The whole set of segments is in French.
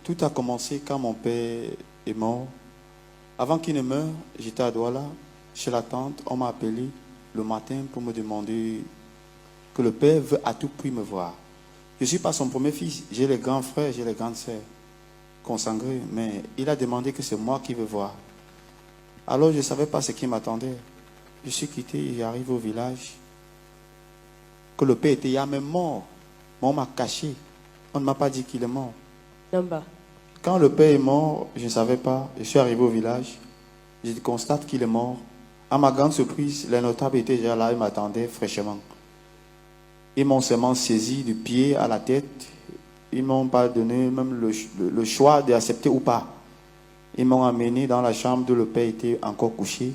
Tout a commencé quand mon père est mort. Avant qu'il ne meure, j'étais à Douala, chez la tante. On m'a appelé le matin pour me demander que le père veut à tout prix me voir. Je ne suis pas son premier fils. J'ai les grands frères, j'ai les grandes sœurs consanguines. Mais il a demandé que c'est moi qui veux voir. Alors je ne savais pas ce qui m'attendait. Je suis quitté et j'arrive au village. Que le père était même mort. Mais on m'a caché. On ne m'a pas dit qu'il est mort. Number. Quand le père est mort, je ne savais pas. Je suis arrivé au village. Je constate qu'il est mort. À ma grande surprise, les notables étaient déjà là. Ils m'attendaient fraîchement. Ils m'ont seulement saisi du pied à la tête. Ils ne m'ont pas donné même le choix d'accepter ou pas. Ils m'ont amené dans la chambre où le père était encore couché.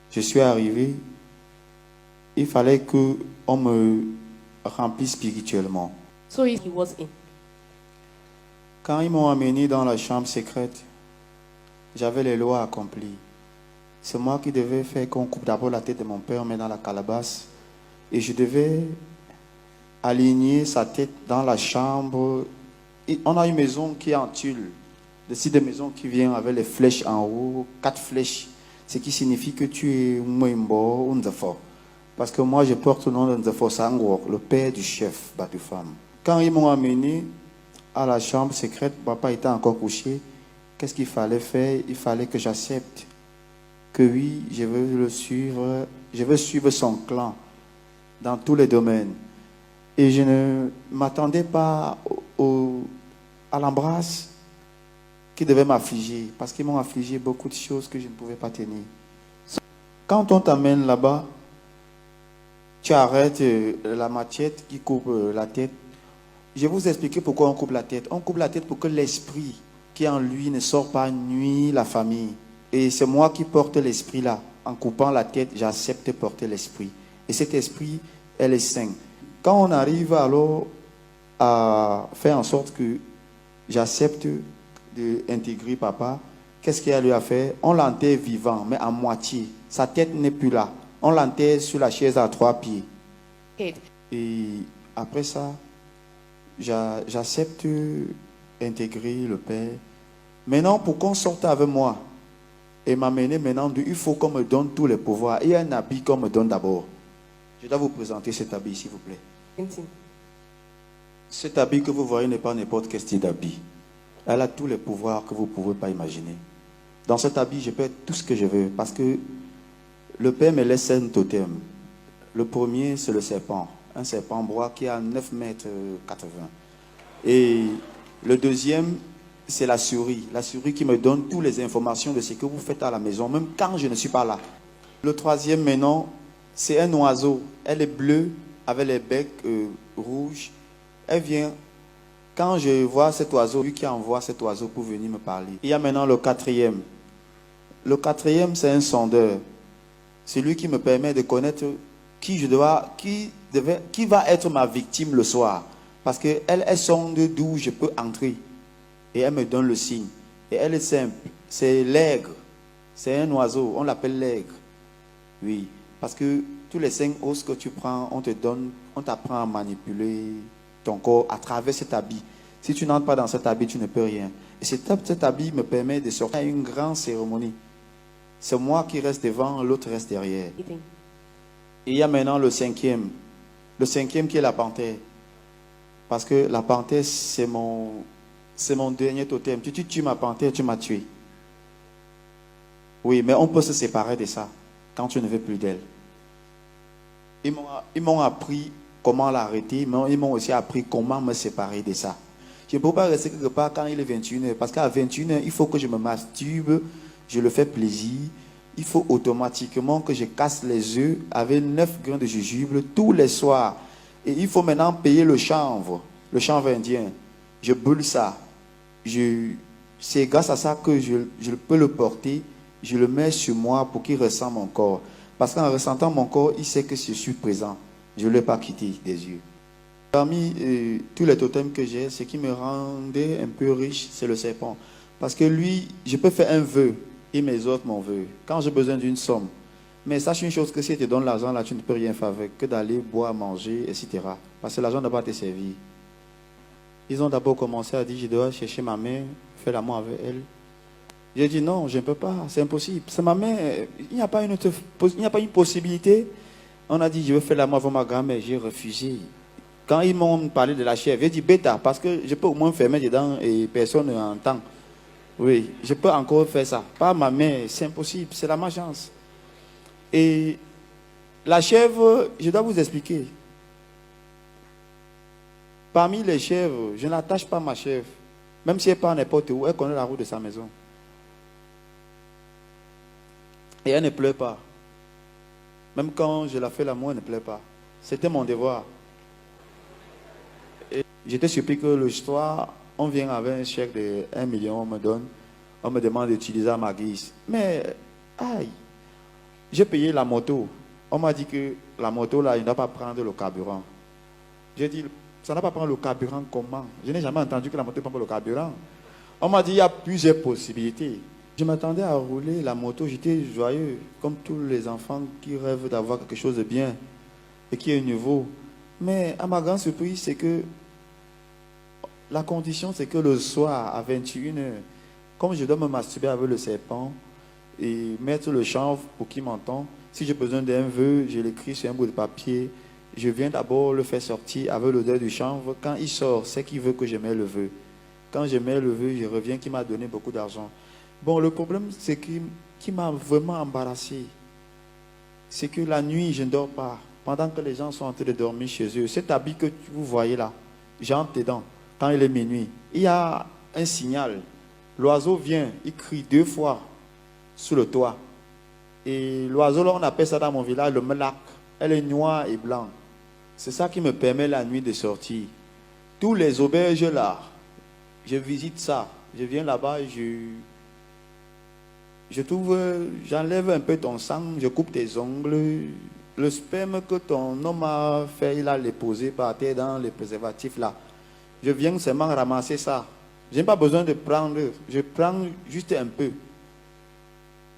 Je suis arrivé. Il fallait qu'on me remplisse spirituellement. So he was in. Quand ils m'ont amené dans la chambre secrète, j'avais les lois accomplies. C'est moi qui devais faire qu'on coupe d'abord la tête de mon père, mais dans la calebasse. Et je devais aligner sa tête dans la chambre. Et on a une maison qui est en tulle. Des maisons qui viennent avec les flèches en haut, 4 flèches. Ce qui signifie que tu es Mwembo ou Nzafo. Parce que moi, je porte le nom de Nzafo Sangor, le père du chef Batoufam. Quand ils m'ont amené à la chambre secrète, papa était encore couché. Qu'est-ce qu'il fallait faire? Il fallait que j'accepte que oui, je veux le suivre, je veux suivre son clan dans tous les domaines. Et je ne m'attendais pas à l'embrasse qui devait m'affliger, parce qu'ils m'ont affligé beaucoup de choses que je ne pouvais pas tenir. Quand on t'amène là-bas, tu arrêtes la machette qui coupe la tête. Je vais vous expliquer pourquoi on coupe la tête. On coupe la tête pour que l'esprit qui est en lui ne sort pas nuire la famille. Et c'est moi qui porte l'esprit là. En coupant la tête, j'accepte de porter l'esprit. Et cet esprit, elle est sain. Quand on arrive alors à faire en sorte que j'accepte d'intégrer papa, qu'est-ce qu'il y a lui à faire? On l'enterre vivant, mais à moitié. Sa tête n'est plus là. On l'enterre sur la chaise à 3 pieds. Et après ça, j'accepte d'intégrer le père. Maintenant, pour qu'on sorte avec moi et m'amener maintenant, il faut qu'on me donne tous les pouvoirs. Il y a un habit qu'on me donne d'abord. Je dois vous présenter cet habit, s'il vous plaît. Cet habit que vous voyez n'est pas n'importe quel style d'habit. Elle a tous les pouvoirs que vous ne pouvez pas imaginer. Dans cet habit, je peux être tout ce que je veux. Parce que le père me laisse un totem. Le premier, c'est le serpent. Un serpent bois qui a 9 mètres 80. Et le deuxième, c'est la souris. La souris qui me donne toutes les informations de ce que vous faites à la maison, même quand je ne suis pas là. Le troisième, maintenant, c'est un oiseau. Elle est bleue, avec les becs rouges. Elle vient. Quand je vois cet oiseau, lui qui envoie cet oiseau pour venir me parler. Il y a maintenant le quatrième. Le quatrième, c'est un sondeur. C'est lui qui me permet de connaître qui va être ma victime le soir. Parce qu'elle sonde d'où je peux entrer. Et elle me donne le signe. Et elle est simple. C'est l'aigle. C'est un oiseau. On l'appelle l'aigle. Oui. Parce que tous les 5 os que tu prends, on t'apprend à manipuler ton corps à travers cet habit. Si tu n'entres pas dans cet habit, tu ne peux rien. Et cet habit me permet de sortir à une grande cérémonie. C'est moi qui reste devant, l'autre reste derrière. Et il y a maintenant le cinquième. Le cinquième qui est la panthère. Parce que la panthère, c'est mon dernier totem. Tu tues ma panthère, tu m'as tué. Oui, mais on peut se séparer de ça quand tu ne veux plus d'elle. Ils m'ont appris comment l'arrêter, mais ils m'ont aussi appris comment me séparer de ça. Je ne peux pas rester quelque part quand il est 21h. Parce qu'à 21h, il faut que je me masturbe, je le fais plaisir. Il faut automatiquement que je casse les œufs avec 9 grains de jujube tous les soirs. Et il faut maintenant payer le chanvre indien. Je brûle ça. C'est grâce à ça que je peux le porter. Je le mets sur moi pour qu'il ressent mon corps. Parce qu'en ressentant mon corps, il sait que je suis présent. Je ne l'ai pas quitté des yeux. Parmi tous les totems que j'ai, ce qui me rendait un peu riche, c'est le serpent. Parce que lui, je peux faire un vœu. Il m'exauce mon vœu. Quand j'ai besoin d'une somme. Mais sache une chose, que si il te donne l'argent, là, tu ne peux rien faire avec. Que d'aller boire, manger, etc. Parce que l'argent ne va pas te servir. Ils ont d'abord commencé à dire, je dois chercher ma mère, faire l'amour avec elle. J'ai dit non, je ne peux pas, c'est impossible. C'est ma mère, il n'y a pas une possibilité. On a dit, je veux faire l'amour avec ma grand-mère, j'ai refusé. Quand ils m'ont parlé de la chèvre, j'ai dit bêta, parce que je peux au moins fermer dedans et personne n'entend. Oui, je peux encore faire ça. Pas ma mère, c'est impossible, c'est la malchance. Et la chèvre, je dois vous expliquer. Parmi les chèvres, je n'attache pas ma chèvre. Même si elle part n'importe où, elle connaît la route de sa maison. Et elle ne pleure pas. Même quand je la fais l'amour, elle ne pleure pas. C'était mon devoir. Et j'étais surpris que le soir, on vient avec un chèque de 1 million, on me donne. On me demande d'utiliser à ma guise. Mais, aïe, j'ai payé la moto. On m'a dit que la moto, là, il ne doit pas prendre le carburant. J'ai dit, ça ne va pas prendre le carburant comment? Je n'ai jamais entendu que la moto prend le carburant. On m'a dit, il y a plusieurs possibilités. Je m'attendais à rouler la moto, j'étais joyeux, comme tous les enfants qui rêvent d'avoir quelque chose de bien et qui est nouveau. Mais à ma grande surprise, c'est que la condition, c'est que le soir, à 21h, comme je dois me masturber avec le serpent et mettre le chanvre pour qu'il m'entende, si j'ai besoin d'un vœu, je l'écris sur un bout de papier. Je viens d'abord le faire sortir avec l'odeur du chanvre. Quand il sort, c'est qu'il veut que je mette le vœu. Quand je mets le vœu, je reviens qu'il m'a donné beaucoup d'argent. Bon, le problème, c'est qui m'a vraiment embarrassé. C'est que la nuit, je ne dors pas. Pendant que les gens sont en train de dormir chez eux, cet habit que vous voyez là, j'entre dedans. Quand il est minuit, il y a un signal. L'oiseau vient, il crie 2 fois sous le toit. Et l'oiseau, là, on appelle ça dans mon village le melac. Elle est noire et blanche. C'est ça qui me permet la nuit de sortir. Tous les auberges là, je visite ça. Je viens là-bas, je trouve, j'enlève un peu ton sang, je coupe tes ongles. Le sperme que ton homme a fait, il a les posé par terre dans les préservatifs là. Je viens seulement ramasser ça. Je n'ai pas besoin de prendre, je prends juste un peu.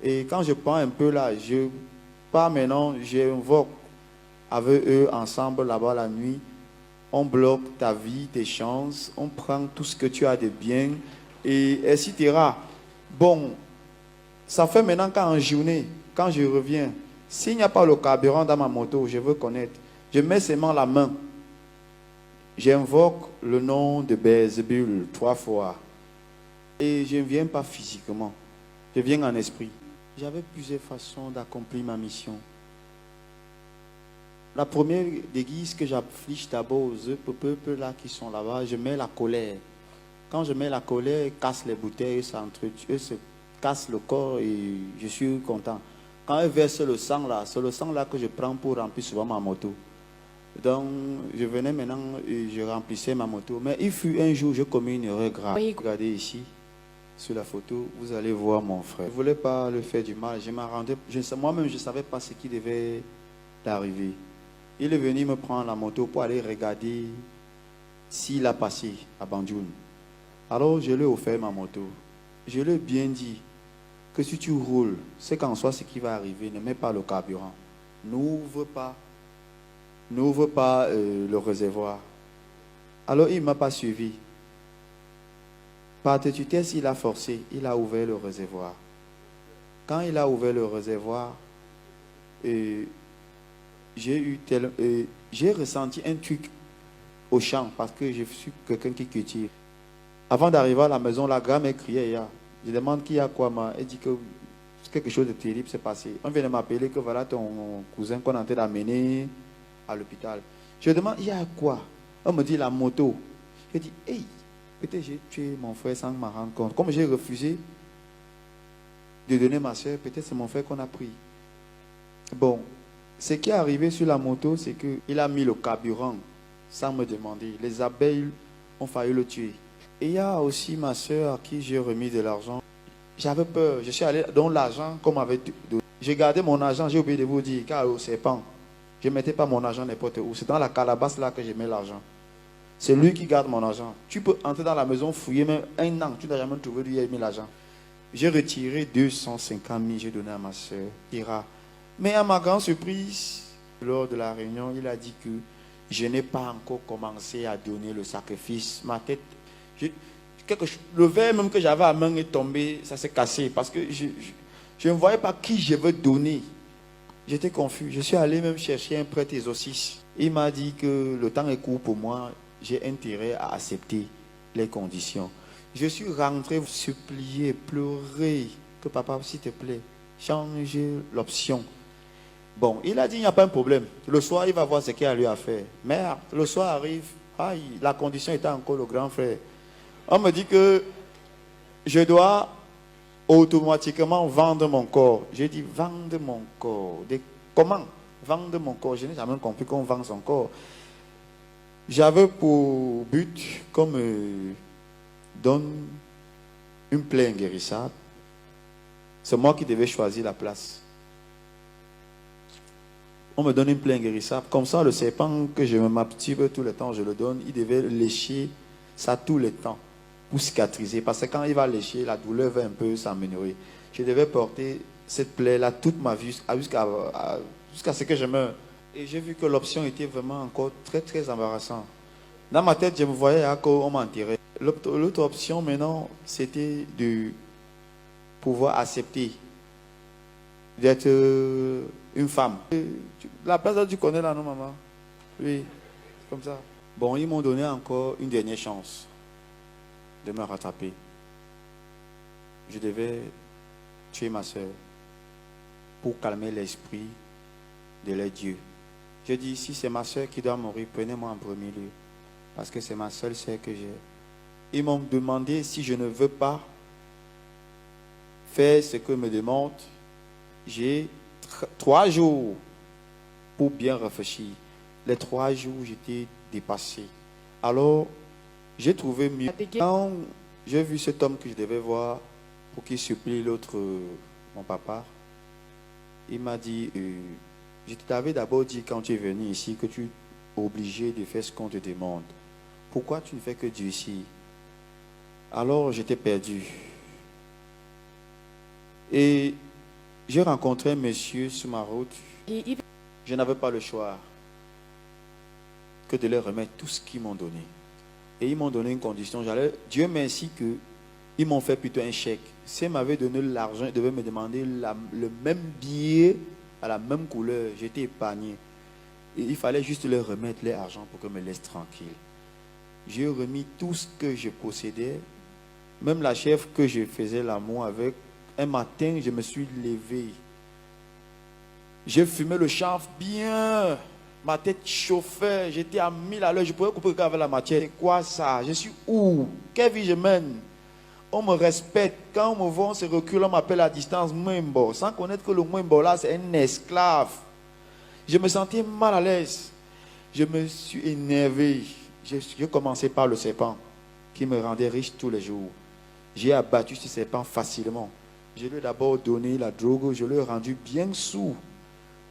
Et quand je prends un peu là, je pars maintenant, j'invoque avec eux ensemble là-bas la nuit. On bloque ta vie, tes chances, on prend tout ce que tu as de bien, et etc. Bon, ça fait maintenant qu'en journée, quand je reviens, s'il n'y a pas le carburant dans ma moto, je veux connaître, je mets seulement la main. J'invoque le nom de Bézébul 3 fois. Et je ne viens pas physiquement, je viens en esprit. J'avais plusieurs façons d'accomplir ma mission. La première déguise que j'afflige d'abord aux autres peuples là qui sont là-bas, je mets la colère. Quand je mets la colère, ils cassent les bouteilles, eux se cassent le corps et je suis content. Quand ils versent le sang là, c'est le sang là que je prends pour remplir souvent ma moto. Donc je venais maintenant et je remplissais ma moto. Mais il fut un jour, je commis une erreur grave. Regardez ici, sur la photo, vous allez voir mon frère. Je ne voulais pas le faire du mal. Moi-même, je ne savais pas ce qui devait arriver. Il est venu me prendre la moto pour aller regarder s'il a passé à Bandioun. Alors je lui ai offert ma moto. Je lui ai bien dit que si tu roules, c'est qu'en soi ce qui va arriver, ne mets pas le carburant. N'ouvre pas le réservoir. Alors il ne m'a pas suivi. Par tutesse, il a forcé, il a ouvert le réservoir. Quand il a ouvert le réservoir, j'ai ressenti un truc au champ parce que je suis quelqu'un qui cultive. Avant d'arriver à la maison, la grand-mère criait. Je demande qui a quoi, elle dit que quelque chose de terrible s'est passé. On vient de m'appeler que voilà ton cousin qu'on est en train d'amener à l'hôpital. Je demande, il y a quoi? On me dit la moto. Je dis, hey, peut-être j'ai tué mon frère sans m'en rendre compte. Comme j'ai refusé de donner ma soeur, peut-être c'est mon frère qu'on a pris. Bon, ce qui est arrivé sur la moto, c'est qu'il a mis le carburant sans me demander. Les abeilles ont failli le tuer. Et il y a aussi ma soeur à qui j'ai remis de l'argent. J'avais peur. Je suis allé dans l'argent qu'on m'avait donné. J'ai gardé mon argent, j'ai oublié de vous dire, car au serpent, je ne mettais pas mon argent n'importe où. C'est dans la calebasse là que je mets l'argent. C'est lui qui garde mon argent. Tu peux entrer dans la maison, fouiller même un an, tu n'as jamais trouvé lui a mis l'argent. J'ai retiré 250 000, j'ai donné à ma soeur, Ira. Mais à ma grande surprise, lors de la réunion, il a dit que Je n'ai pas encore commencé à donner le sacrifice. Ma tête, le verre même que j'avais à main est tombé, ça s'est cassé parce que je ne voyais pas qui je veux donner. J'étais confus. Je suis allé même chercher un prêtre exorciste. Il m'a dit que le temps est court pour moi. J'ai intérêt à accepter les conditions. Je suis rentré supplier, pleurer que papa, s'il te plaît, change l'option. Bon, il a dit il n'y a pas un problème. Le soir, il va voir ce qu'il y a à lui à faire. Merde, le soir arrive. Aïe, la condition était encore le grand frère. On me dit que je dois automatiquement vendre mon corps. J'ai dit vendre mon corps. Comment vendre mon corps? Je n'ai jamais compris qu'on vend son corps. J'avais pour but qu'on me donne une plaie inguérissable. C'est moi qui devais choisir la place. On me donne une plaie inguérissable. Comme ça, le serpent que je me m'active tout le temps, je le donne, il devait lécher ça tout le temps pour cicatriser. Parce que quand il va lécher, la douleur va un peu s'améliorer. Je devais porter cette plaie-là toute ma vie jusqu'à ce que je meure. Et j'ai vu que l'option était vraiment encore très, très embarrassante. Dans ma tête, je me voyais à quoi on m'enterrait. L'autre option maintenant, c'était de pouvoir accepter d'être une femme. La place là, tu connais là, non, maman? Oui, comme ça. Bon, ils m'ont donné encore une dernière chance de me rattraper. Je devais tuer ma soeur pour calmer l'esprit de leur Dieu. Je dis, si c'est ma soeur qui doit mourir, prenez-moi en premier lieu. Parce que c'est ma seule soeur que j'ai. Ils m'ont demandé si je ne veux pas faire ce que me demande. J'ai 3 jours pour bien réfléchir. Les 3 jours, j'étais dépassé. Alors, j'ai trouvé mieux. Quand j'ai vu cet homme que je devais voir pour qu'il supplie l'autre, mon papa, il m'a dit, je t'avais d'abord dit quand tu es venu ici que tu es obligé de faire ce qu'on te demande. Pourquoi tu ne fais que Dieu ici? Alors, j'étais perdu. Et j'ai rencontré un monsieur sur ma route. Je n'avais pas le choix que de leur remettre tout ce qu'ils m'ont donné. Et ils m'ont donné une condition. Dieu merci qu'ils m'ont fait plutôt un chèque. S'ils m'avaient donné l'argent, ils devaient me demander le même billet à la même couleur. J'étais épargné. Et il fallait juste leur remettre l'argent pour qu'ils me laissent tranquille. J'ai remis tout ce que je possédais. Même la chef que je faisais l'amour avec. Un matin, je me suis levé. J'ai fumé le chanvre bien. Ma tête chauffait. J'étais à 1000 à l'heure. Je pouvais couper avec la matière. C'est quoi ça? Je suis où? Quelle vie je mène? On me respecte. Quand on me voit, on se recule. On m'appelle à distance Mwembo. Sans connaître que le Mwembo là, c'est un esclave. Je me sentais mal à l'aise. Je me suis énervé. J'ai commencé par le serpent qui me rendait riche tous les jours. J'ai abattu ce serpent facilement. Je lui ai d'abord donné la drogue, je lui ai rendu bien sourd.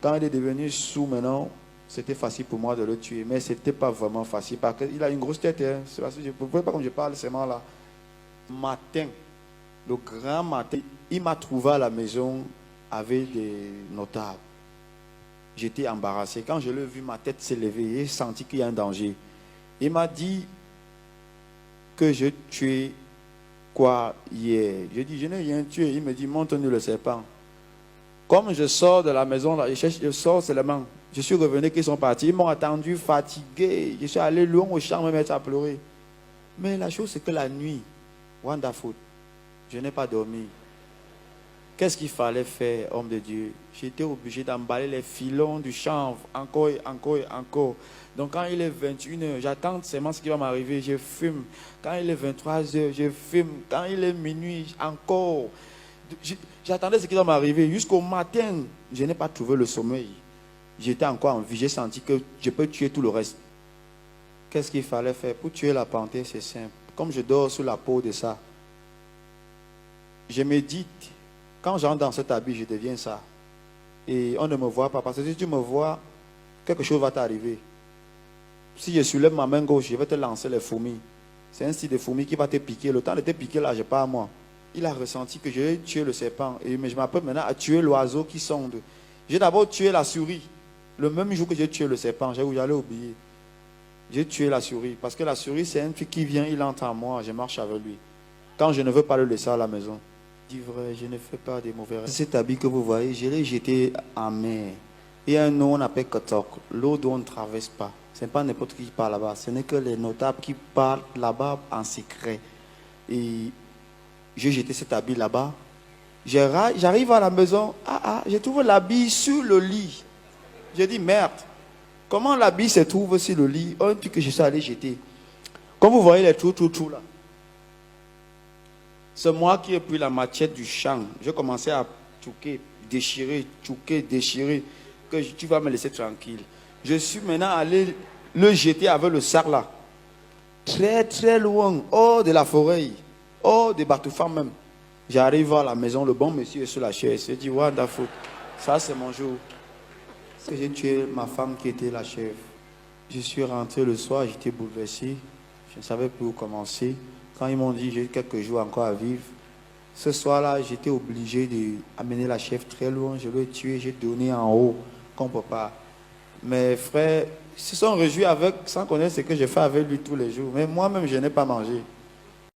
Quand il est devenu sourd maintenant, c'était facile pour moi de le tuer. Mais ce n'était pas vraiment facile parce qu'il a une grosse tête. Hein. C'est parce que je ne pouvais pas comme je parle seulement là. Matin, le grand matin, il m'a trouvé à la maison avec des notables. J'étais embarrassé. Quand je l'ai vu, ma tête s'est levée. J'ai senti qu'il y a un danger. Il m'a dit que je tuais quoi hier? Je dis, je n'ai rien tué. Il me dit, montre-nous le serpent. Comme je sors de la maison, là, je sors seulement. Je suis revenu qu'ils sont partis. Ils m'ont attendu fatigué. Je suis allé loin au champ me mettre à pleurer. Mais la chose, c'est que la nuit, wonderful, je n'ai pas dormi. Qu'est-ce qu'il fallait faire, homme de Dieu? J'étais obligé d'emballer les filons du chanvre, encore et encore et encore. Donc quand il est 21h, j'attends seulement ce qui va m'arriver, je fume. Quand il est 23h, je fume. Quand il est minuit, encore. J'attendais ce qui va m'arriver. Jusqu'au matin, je n'ai pas trouvé le sommeil. J'étais encore en vie, j'ai senti que je peux tuer tout le reste. Qu'est-ce qu'il fallait faire? Pour tuer la panthère, c'est simple. Comme je dors sous la peau de ça, je médite. Quand j'entre dans cet habit, je deviens ça. Et on ne me voit pas. Parce que si tu me vois, quelque chose va t'arriver. Si je soulève ma main gauche, je vais te lancer les fourmis. C'est un style de fourmi qui va te piquer. Le temps de te piquer là, je n'ai pas à moi. Il a ressenti que j'ai tué le serpent. Mais je m'appelle maintenant à tuer l'oiseau qui sonde. J'ai d'abord tué la souris. Le même jour que j'ai tué le serpent, j'allais oublier. J'ai tué la souris. Parce que la souris, c'est un truc qui vient, il entre en moi, je marche avec lui. Quand je ne veux pas le laisser à la maison. Je dis vrai, je ne fais pas des mauvais rêves. Cet habit que vous voyez, je l'ai jeté en mer. Il y a un eau, on appelle Kotok. L'eau dont on ne traverse pas. Ce n'est pas n'importe qui part là-bas. Ce n'est que les notables qui partent là-bas en secret. Et j'ai jeté cet habit là-bas. J'arrive à la maison. Je trouve l'habit sur le lit. J'ai dit merde. Comment l'habit se trouve sur le lit? Un truc que je suis allé jeter. Comme vous voyez les trous là. C'est moi qui ai pris la machette du champ. J'ai commencé à tchouquer, déchirer, que tu vas me laisser tranquille. Je suis maintenant allé le jeter avec le sac là. Très très loin, hors de la forêt, hors des bateaux même. J'arrive à la maison, le bon monsieur est sur la chaise. Je dis, wonderful, ça c'est mon jour. Que j'ai tué ma femme qui était la chef. Je suis rentré le soir, j'étais bouleversé. Je ne savais plus où commencer. Quand ils m'ont dit j'ai quelques jours encore à vivre, ce soir-là, j'étais obligé d'amener la chef très loin. Je l'ai tué, j'ai donné en haut, qu'on ne peut pas. Mes frères se sont réjouis avec, sans connaître ce que je fais avec lui tous les jours. Mais moi-même, je n'ai pas mangé.